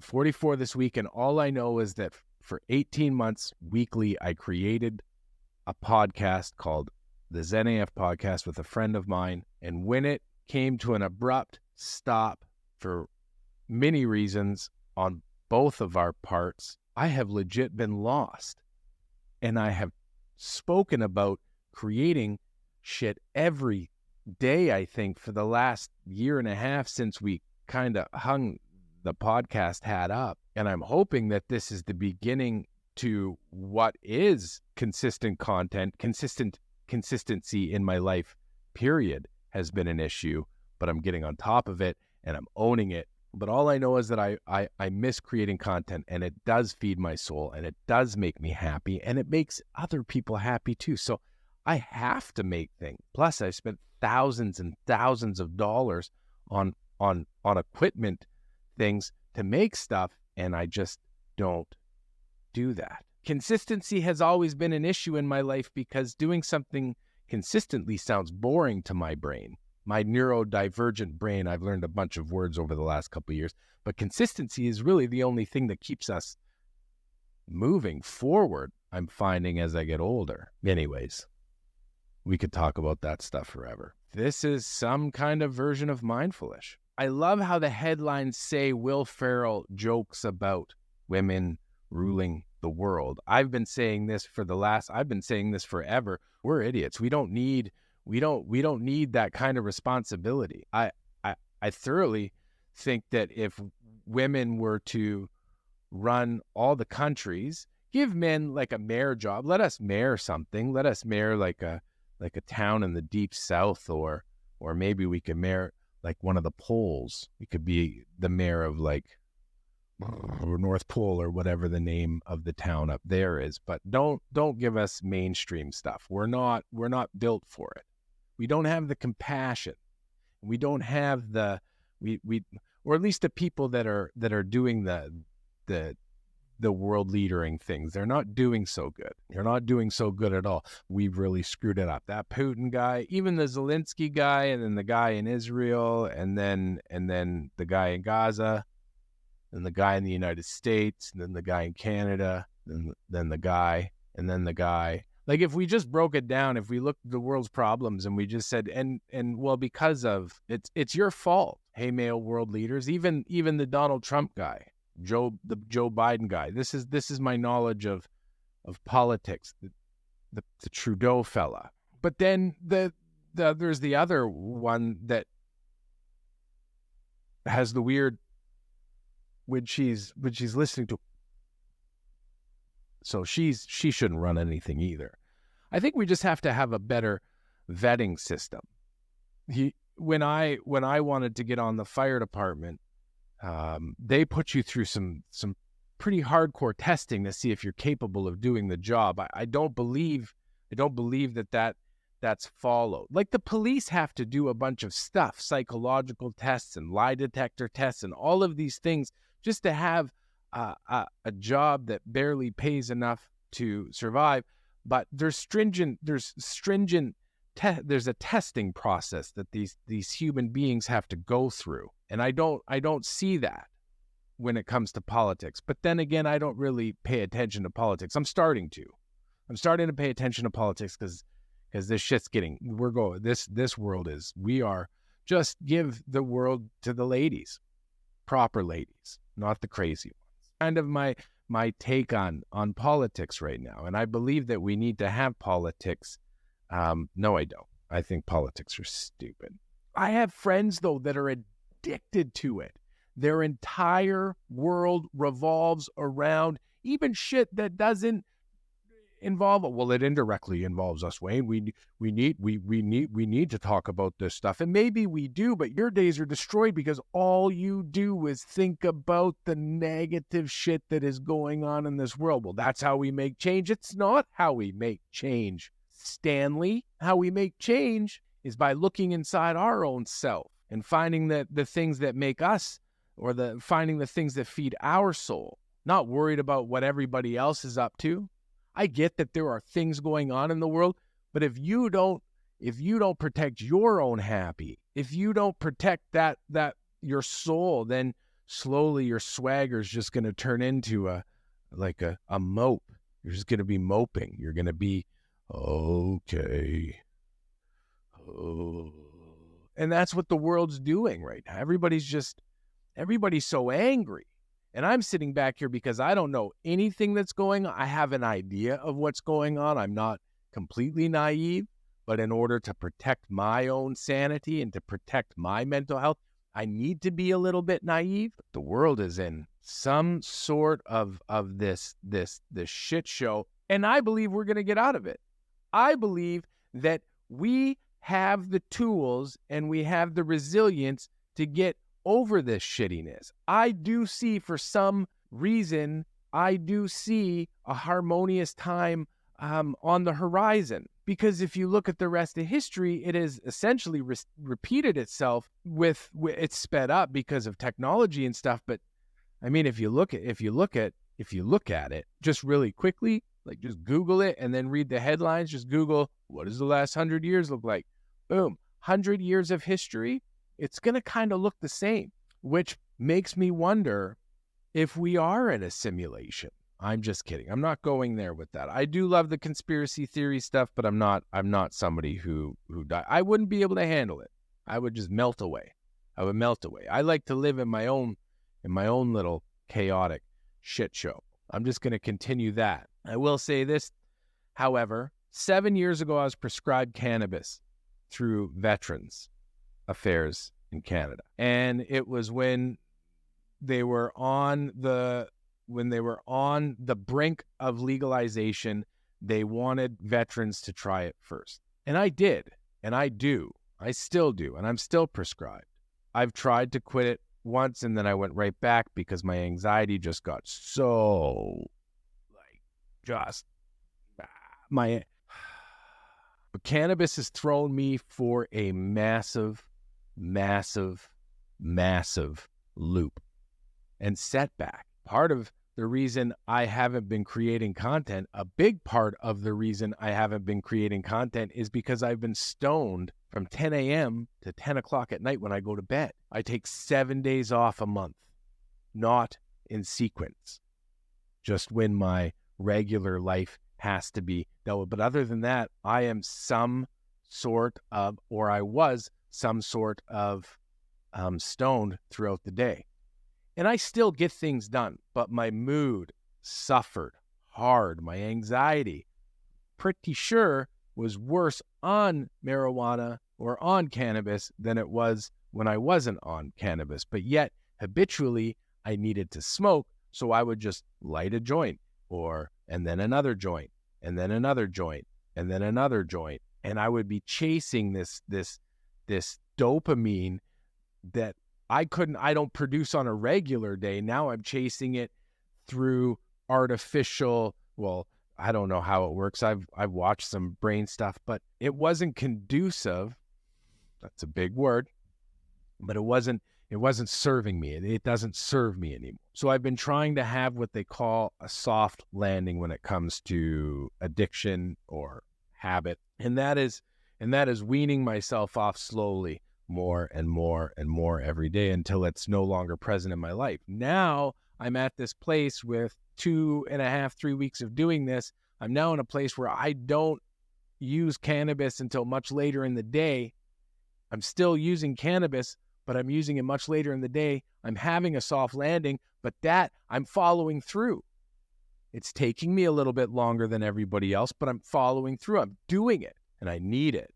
44 this week, and all I know is that for 18 months weekly, I created a podcast called the Zen AF Podcast with a friend of mine. And when it came to an abrupt stop for many reasons on both of our parts, I have legit been lost. And I have spoken about creating shit every day, I think, for the last year and a half since we kind of hung the podcast hat up. And I'm hoping that this is the beginning to what is consistent content. Consistency in my life, period, has been an issue, but I'm getting on top of it and I'm owning it. But all I know is that I miss creating content, and it does feed my soul, and it does make me happy, and it makes other people happy too. So I have to make things. Plus, I spent thousands and thousands of dollars on equipment things to make stuff, and I just don't do that. Consistency has always been an issue in my life because doing something consistently sounds boring to my brain. My neurodivergent brain, I've learned a bunch of words over the last couple of years, but consistency is really the only thing that keeps us moving forward, I'm finding, as I get older. Anyways, we could talk about that stuff forever. This is some kind of version of mindful-ish. I love how the headlines say Will Ferrell jokes about women ruling the world. I've been saying this forever. We're idiots. We don't need that kind of responsibility. I thoroughly think that if women were to run all the countries, give men like a mayor job, let us mayor something, let us mayor like a town in the deep south, or maybe we could mayor like one of the poles. We could be the mayor of like North Pole or whatever the name of the town up there is, but don't give us mainstream stuff. We're not built for it. We don't have the compassion. We don't have the or at least the people that are doing the world leadering things. They're not doing so good. They're not doing so good at all. We've really screwed it up. That Putin guy, even the Zelensky guy, and then the guy in Israel, and then the guy in Gaza, and the guy in the United States, and then the guy in Canada, then the guy, and then the guy. Like, if we just broke it down, if we looked at the world's problems and we just said, and well, because of it's your fault. Hey, male world leaders, even the Donald Trump guy, the Joe Biden guy. This is my knowledge of politics. The Trudeau fella. But then there's the other one that has the weird when she's listening to. So she shouldn't run anything either. I think we just have to have a better vetting system. When I wanted to get on the fire department, they put you through some pretty hardcore testing to see if you're capable of doing the job. I don't believe that's followed. Like, the police have to do a bunch of stuff, psychological tests and lie detector tests and all of these things just to have a job that barely pays enough to survive. But there's a testing process that these human beings have to go through. And I don't see that when it comes to politics. But then again, I don't really pay attention to politics. I'm starting to pay attention to politics because this shit's this world is, we are, just give the world to the ladies, proper ladies, not the crazy ones. Kind of my take on politics right now. And I believe that we need to have politics. No, I don't. I think politics are stupid. I have friends, though, that are addicted to it. Their entire world revolves around even shit that doesn't involve, well, it indirectly involves us, Wayne. We need to talk about this stuff. And maybe we do, but your days are destroyed because all you do is think about the negative shit that is going on in this world. Well, that's how we make change. It's not how we make change, Stanley. How we make change is by looking inside our own self and finding the things that make us, or finding the things that feed our soul, not worried about what everybody else is up to. I get that there are things going on in the world, but if you don't protect your own happy, if you don't protect that your soul, then slowly your swagger's just going to turn into a mope. You're just going to be moping. You're going to be, okay. Oh. And that's what the world's doing right now. Everybody's so angry. And I'm sitting back here because I don't know anything that's going on. I have an idea of what's going on. I'm not completely naive, but in order to protect my own sanity and to protect my mental health, I need to be a little bit naive. The world is in some sort of this shit show, and I believe we're going to get out of it. I believe that we have the tools and we have the resilience to get over this shittiness. I do see, for some reason, I do see a harmonious time on the horizon. Because if you look at the rest of history, it has essentially repeated itself with it's sped up because of technology and stuff. But I mean, if you look at it just really quickly, like just Google it and then read the headlines, just Google, what does the last 100 years look like? Boom, 100 years of history. It's going to kind of look the same, which makes me wonder if we are in a simulation. I'm just kidding. I'm not going there with that. I do love the conspiracy theory stuff, but I'm not somebody who die. I wouldn't be able to handle it. I would just melt away. I would melt away. I like to live in my own little chaotic shit show. I'm just going to continue that. I will say this, however, 7 years ago, I was prescribed cannabis through Veterans Affairs in Canada. And it was when they were on the brink of legalization. They wanted veterans to try it first. And I did. And I do. I still do. And I'm still prescribed. I've tried to quit it once and then I went right back because my anxiety just got so but cannabis has thrown me for a massive loop and setback. Part of the reason I haven't been creating content, a big part of the reason I haven't been creating content is because I've been stoned from 10 a.m. to 10 o'clock at night when I go to bed. I take 7 days off a month, not in sequence, just when my regular life has to be dealt with. But other than that, I am some sort of, or I was some sort of stoned throughout the day. And I still get things done, but my mood suffered hard. My anxiety, pretty sure, was worse on marijuana or on cannabis than it was when I wasn't on cannabis. But yet, habitually, I needed to smoke, so I would just light a joint, and then another joint, and then another joint, and then another joint. And I would be chasing this dopamine that I don't produce on a regular day. Now I'm chasing it through artificial, well, I don't know how it works. I've watched some brain stuff, but it wasn't conducive. That's a big word, but it wasn't serving me. It doesn't serve me anymore. So I've been trying to have what they call a soft landing when it comes to addiction or habit. And that is weaning myself off slowly, more and more and more every day until it's no longer present in my life. Now I'm at this place with 2.5, 3 weeks of doing this. I'm now in a place where I don't use cannabis until much later in the day. I'm still using cannabis, but I'm using it much later in the day. I'm having a soft landing, but that I'm following through. It's taking me a little bit longer than everybody else, but I'm following through. I'm doing it, and I need it.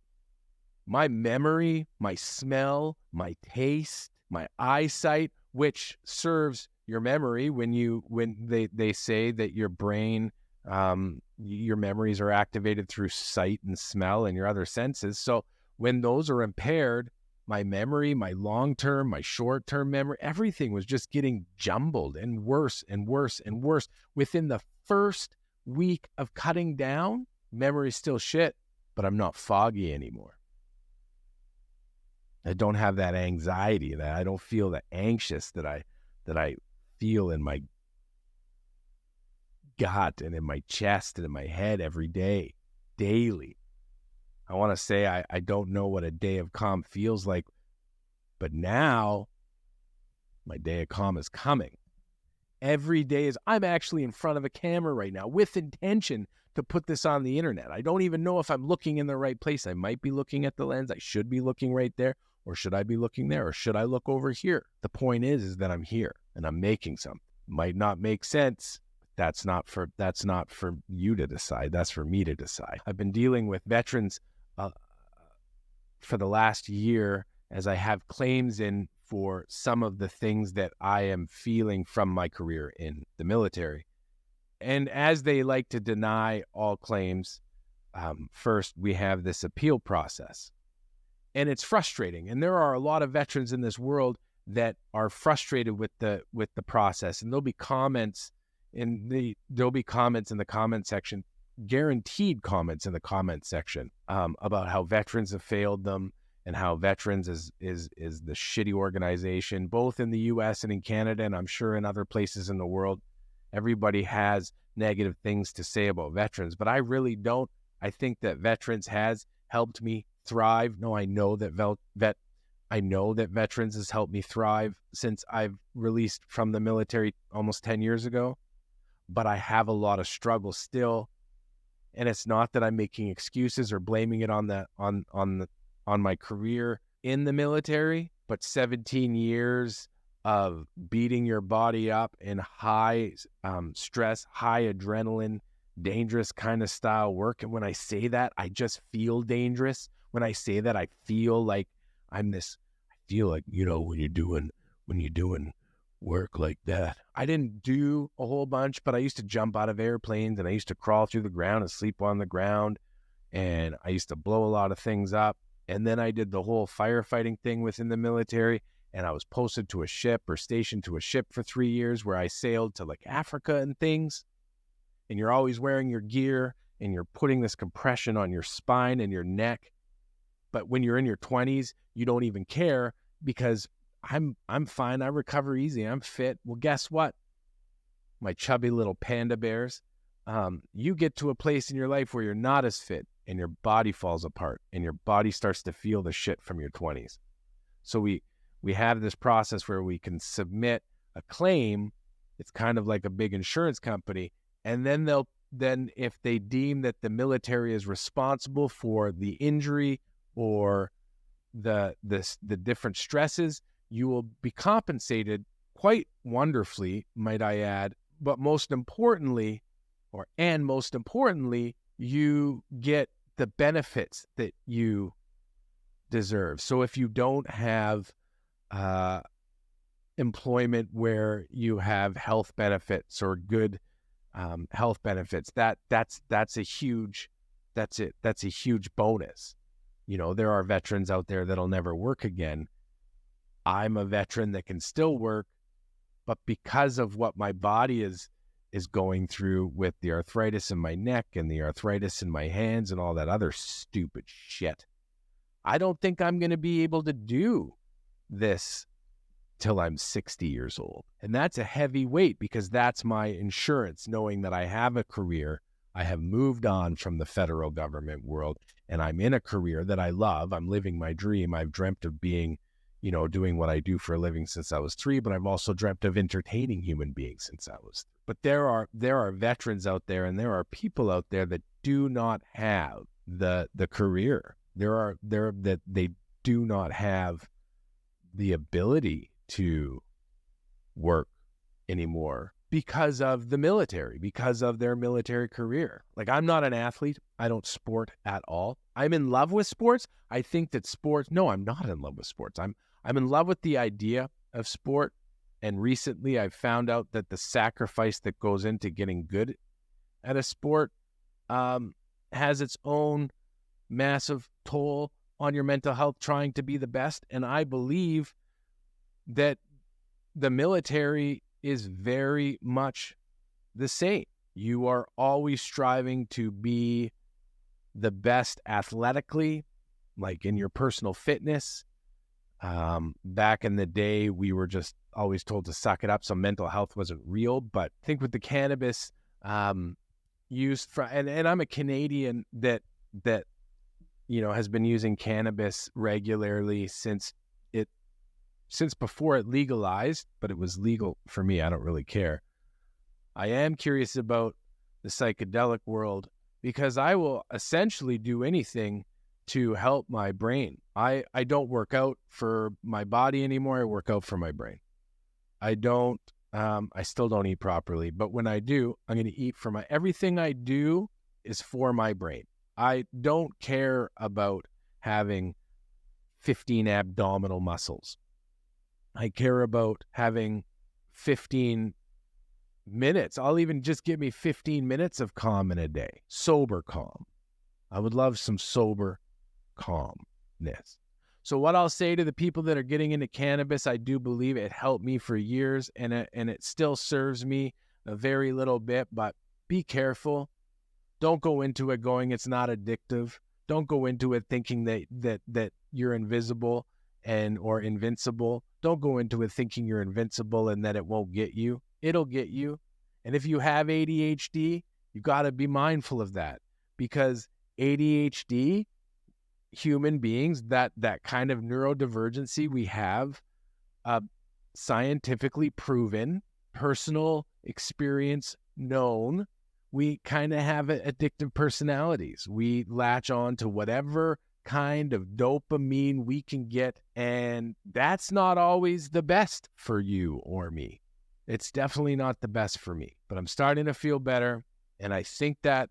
My memory, my smell, my taste, my eyesight, which serves your memory when they say that your brain, your memories are activated through sight and smell and your other senses. So when those are impaired, my memory, my long-term, my short-term memory, everything was just getting jumbled and worse and worse and worse. Within the first week of cutting down, memory's still shit, but I'm not foggy anymore. I don't have that anxiety, that I don't feel the anxious that I feel in my gut and in my chest and in my head every day, daily. I want to say I don't know what a day of calm feels like, but now My day of calm is coming. Every day I'm actually in front of a camera right now with intention to put this on the internet. I don't even know if I'm looking in the right place. I might be looking at the lens. I should be looking right there. Or should I be looking there? Or should I look over here? The point is that I'm here and I'm making something. Might not make sense. That's not for you to decide. That's for me to decide. I've been dealing with veterans for the last year as I have claims in for some of the things that I am feeling from my career in the military. And as they like to deny all claims, first we have this appeal process. And it's frustrating. And there are a lot of veterans in this world that are frustrated with the process. And there'll be comments in the comment section, guaranteed comments in the comment section, about how veterans have failed them and how veterans is the shitty organization, both in the US and in Canada, and I'm sure in other places in the world. Everybody has negative things to say about veterans, but I really don't. I think that veterans has helped me thrive. No, I know that veterans has helped me thrive since I've released from the military almost 10 years ago, but I have a lot of struggle still. And it's not that I'm making excuses or blaming it on my career in the military, but 17 years of beating your body up in high stress, high adrenaline, dangerous kind of style work. And when I say that, I just feel dangerous. When I say that, I feel like I feel like, when you're doing work like that. I didn't do a whole bunch, but I used to jump out of airplanes and I used to crawl through the ground and sleep on the ground. And I used to blow a lot of things up. And then I did the whole firefighting thing within the military. And I was posted to a ship or stationed to a ship for 3 years where I sailed to like Africa and things. And you're always wearing your gear and you're putting this compression on your spine and your neck. But when you're in your 20s, you don't even care because I'm fine. I recover easy. I'm fit. Well, guess what? My chubby little panda bears, you get to a place in your life where you're not as fit and your body falls apart and your body starts to feel the shit from your 20s. So we have this process where we can submit a claim. It's kind of like a big insurance company. And then if they deem that the military is responsible for the injury or the different stresses, you will be compensated quite wonderfully, might I add. But most importantly, you get the benefits that you deserve. So if you don't have employment where you have health benefits or good health benefits, that's a huge bonus. There are veterans out there that'll never work again. I'm a veteran that can still work, but because of what my body is going through with the arthritis in my neck and the arthritis in my hands and all that other stupid shit, I don't think I'm going to be able to do this till I'm 60 years old. And that's a heavy weight because that's my insurance, knowing that I have a career. I have moved on from the federal government world and I'm in a career that I love. I'm living my dream. I've dreamt of being, doing what I do for a living since I was 3, but I've also dreamt of entertaining human beings since I was 3. But there are veterans out there and there are people out there that do not have the career. That they do not have the ability to work anymore because of the military, because of their military career. Like, I'm not an athlete. I don't sport at all. I'm in love with sports. I think that no, I'm not in love with sports. I'm in love with the idea of sport. And recently I've found out that the sacrifice that goes into getting good at a sport has its own massive toll on your mental health trying to be the best. And I believe that the military is very much the same. You are always striving to be the best athletically, like in your personal fitness. Back in the day, we were just always told to suck it up, so mental health wasn't real. But I think with the cannabis used for, and I'm a Canadian that has been using cannabis regularly since since before it legalized, but it was legal for me, I don't really care. I am curious about the psychedelic world because I will essentially do anything to help my brain. I don't work out for my body anymore. I work out for my brain. I still don't eat properly, but when I do, I'm going to eat for everything I do is for my brain. I don't care about having 15 abdominal muscles. I care about having 15 minutes. I'll even just give me 15 minutes of calm in a day. Sober calm. I would love some sober calmness. So what I'll say to the people that are getting into cannabis, I do believe it helped me for years, and it still serves me a very little bit, but be careful. Don't go into it going it's not addictive. Don't go into it thinking that you're invisible or invincible. Don't go into it thinking you're invincible and that it won't get you. It'll get you. And if you have ADHD, you got to be mindful of that, because ADHD, human beings, that kind of neurodivergency we have, scientifically proven, personal experience known, we kind of have addictive personalities. We latch on to whatever kind of dopamine we can get, and that's not always the best for you or me. It's definitely not the best for me, but I'm starting to feel better, and I think that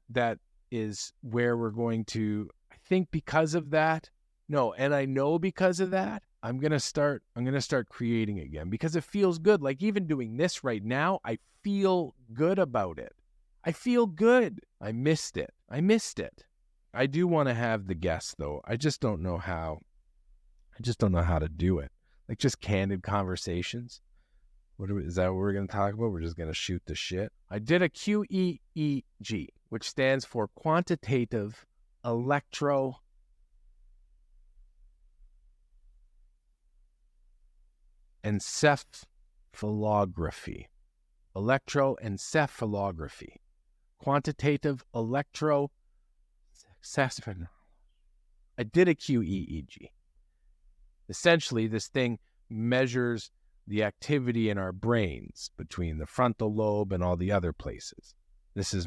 is where we're going to, I think because of that, and I know because of that, I'm going to start creating again, because it feels good. Like even doing this right now, I feel good about it. I feel good. I missed it. I do want to have the guests though. I just don't know how to do it. Like just candid conversations. Is that what we're going to talk about? We're just going to shoot the shit. I did a QEEG, which stands for quantitative electroencephalography. Electroencephalography. Quantitative electroencephalography. I did a QEEG. Essentially, this thing measures the activity in our brains between the frontal lobe and all the other places. That's the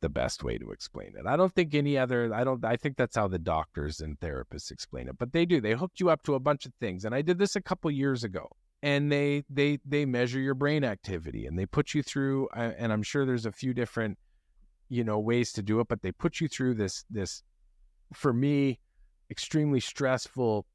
best way to explain it. I don't think I think that's how the doctors and therapists explain it, but they hook you up to a bunch of things. And I did this a couple years ago, and they measure your brain activity, and they put you through, and I'm sure there's a few different, ways to do it, but they put you through this, for me, extremely stressful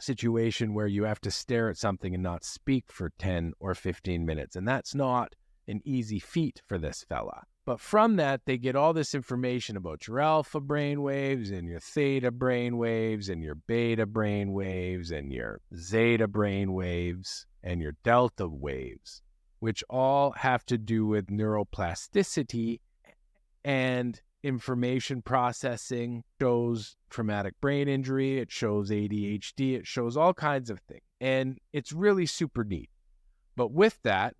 situation where you have to stare at something and not speak for 10 or 15 minutes. And that's not an easy feat for this fella. But from that, they get all this information about your alpha brain waves and your theta brain waves and your beta brain waves and your zeta brain waves and your delta waves, which all have to do with neuroplasticity and information processing. Shows traumatic brain injury, it shows ADHD, it shows all kinds of things. And it's really super neat. But with that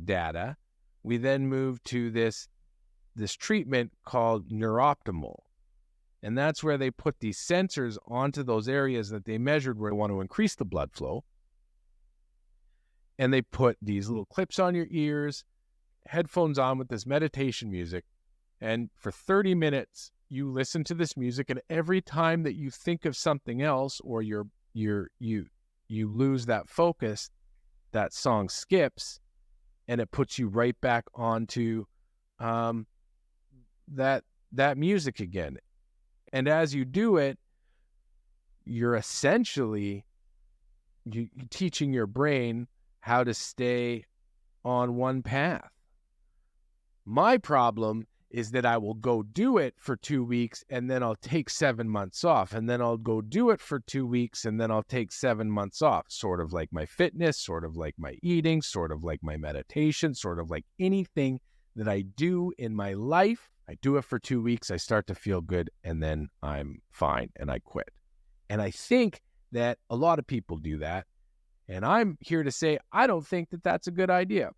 data, we then move to this treatment called Neuroptimal. And that's where they put these sensors onto those areas that they measured where they want to increase the blood flow. And they put these little clips on your ears, headphones on with this meditation music. And for 30 minutes, you listen to this music, and every time that you think of something else or you lose that focus, that song skips, and it puts you right back onto that music again. And as you do it, you're essentially teaching your brain how to stay on one path. My problem is that I will go do it for 2 weeks and then I'll take 7 months off, and then I'll go do it for 2 weeks and then I'll take 7 months off, sort of like my fitness, sort of like my eating, sort of like my meditation, sort of like anything that I do in my life. I do it for 2 weeks, I start to feel good, and then I'm fine and I quit. And I think that a lot of people do that. And I'm here to say, I don't think that that's a good idea.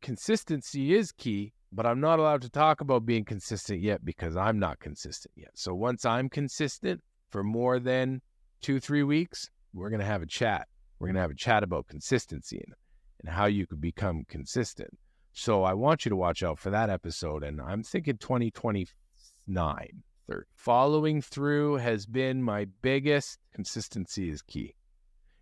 Consistency is key, but I'm not allowed to talk about being consistent yet because I'm not consistent yet. So once I'm consistent for more than 2-3 weeks, we're going to have a chat. We're going to have a chat about consistency and how you could become consistent. So I want you to watch out for that episode. And I'm thinking 2029, 30. Following through has been my biggest. Consistency is key.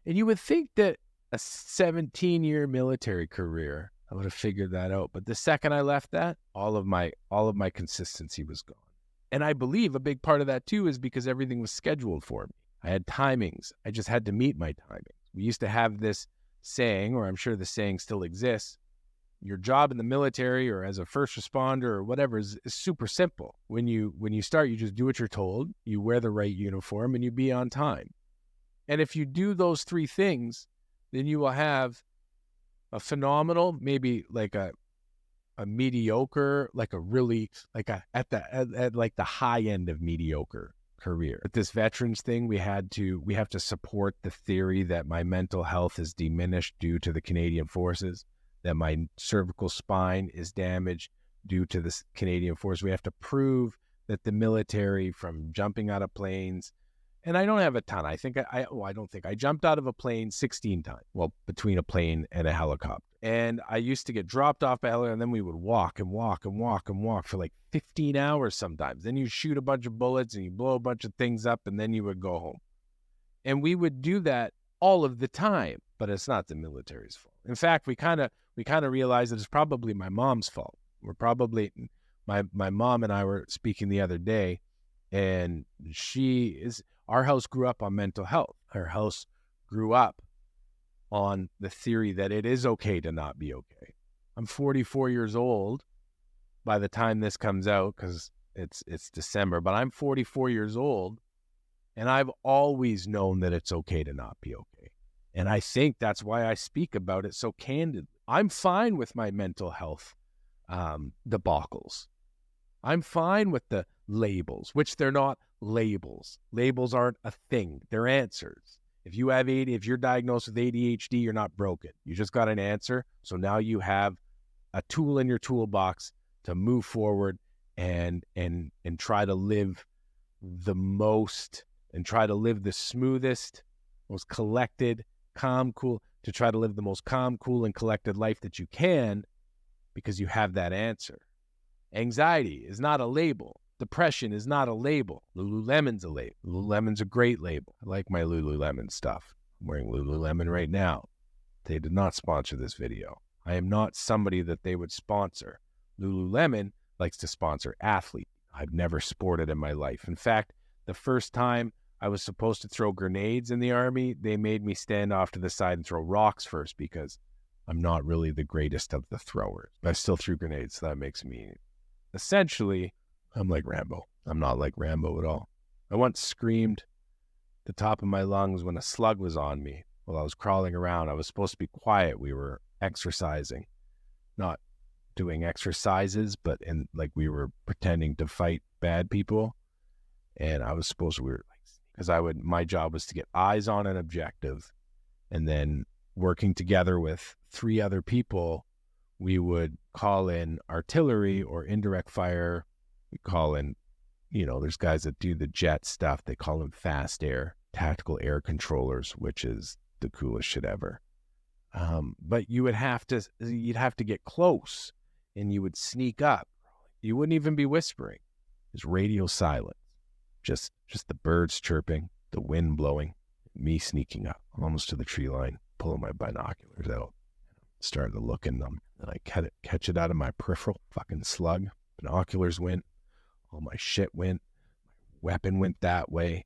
And you would think that a 17-year military career, I would have figured that out. But the second I left that, all of my consistency was gone. And I believe a big part of that too is because everything was scheduled for me. I had timings. I just had to meet my timings. We used to have this saying, or I'm sure the saying still exists, your job in the military or as a first responder or whatever is super simple. When you start, you just do what you're told, you wear the right uniform, and you be on time. And if you do those three things, then you will have a phenomenal, maybe like a mediocre, like a really, like a at the high end of mediocre career. With this veterans thing, we have to support the theory that my mental health is diminished due to the Canadian Forces, that my cervical spine is damaged due to the Canadian Forces. We have to prove that the military, from jumping out of planes, and I don't have a ton. I think I jumped out of a plane 16 times. Well, between a plane and a helicopter. And I used to get dropped off by helicopter, and then we would walk for like 15 hours sometimes. Then you shoot a bunch of bullets and you blow a bunch of things up, and then you would go home. And we would do that all of the time, but it's not the military's fault. In fact, we kind of realized that it's probably my mom's fault. My mom and I were speaking the other day, and our house grew up on mental health. Our house grew up on the theory that it is okay to not be okay. I'm 44 years old by the time this comes out, because it's December, but I'm 44 years old, and I've always known that it's okay to not be okay. And I think that's why I speak about it so candidly. I'm fine with my mental health debacles. I'm fine with the labels, which they're not labels. Labels aren't a thing. They're answers. If you're diagnosed with ADHD, you're not broken. You just got an answer. So now you have a tool in your toolbox to move forward and try to live the smoothest, most collected, calm, cool, to try to live the most calm, cool, and collected life that you can, because you have that answer. Anxiety is not a label. Depression is not a label. Lululemon's a label. Lululemon's a great label. I like my Lululemon stuff. I'm wearing Lululemon right now. They did not sponsor this video. I am not somebody that they would sponsor. Lululemon likes to sponsor athletes. I've never sported in my life. In fact, the first time I was supposed to throw grenades in the Army, they made me stand off to the side and throw rocks first, because I'm not really the greatest of the throwers. But I still threw grenades, so that makes me, essentially, I'm like Rambo. I'm not like Rambo at all. I once screamed at the top of my lungs when a slug was on me while I was crawling around. I was supposed to be quiet. We were exercising, not doing exercises, but we were pretending to fight bad people. And I was supposed to, because my job was to get eyes on an objective, and then working together with 3 other people, we would call in artillery or indirect fire. We call in, there's guys that do the jet stuff. They call them fast air, tactical air controllers, which is the coolest shit ever. But you'd have to get close, and you would sneak up. You wouldn't even be whispering. It's radio silence. Just the birds chirping, the wind blowing, me sneaking up almost to the tree line, pulling my binoculars out, starting to look in them. And I catch it out of my peripheral, fucking slug. Binoculars went. All my shit went. My weapon went that way.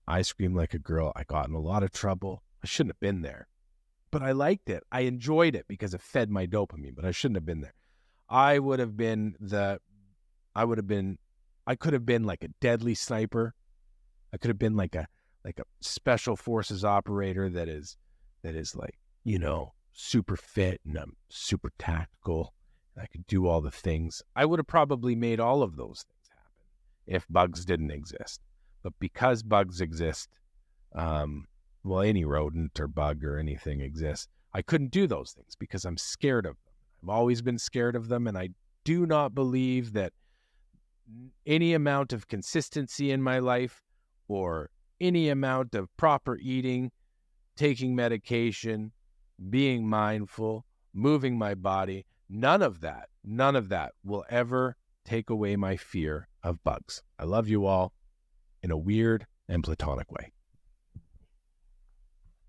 I screamed like a girl. I got in a lot of trouble. I shouldn't have been there. But I liked it. I enjoyed it because it fed my dopamine, but I shouldn't have been there. I could have been like a deadly sniper. I could have been like a special forces operator that is like, super fit, and I'm super tactical, and I could do all the things. I would have probably made all of those things happen if bugs didn't exist. But because bugs exist, any rodent or bug or anything exists, I couldn't do those things because I'm scared of them. I've always been scared of them, and I do not believe that any amount of consistency in my life or any amount of proper eating, taking medication, being mindful, moving my body, none of that will ever take away my fear of bugs. I love you all in a weird and platonic way.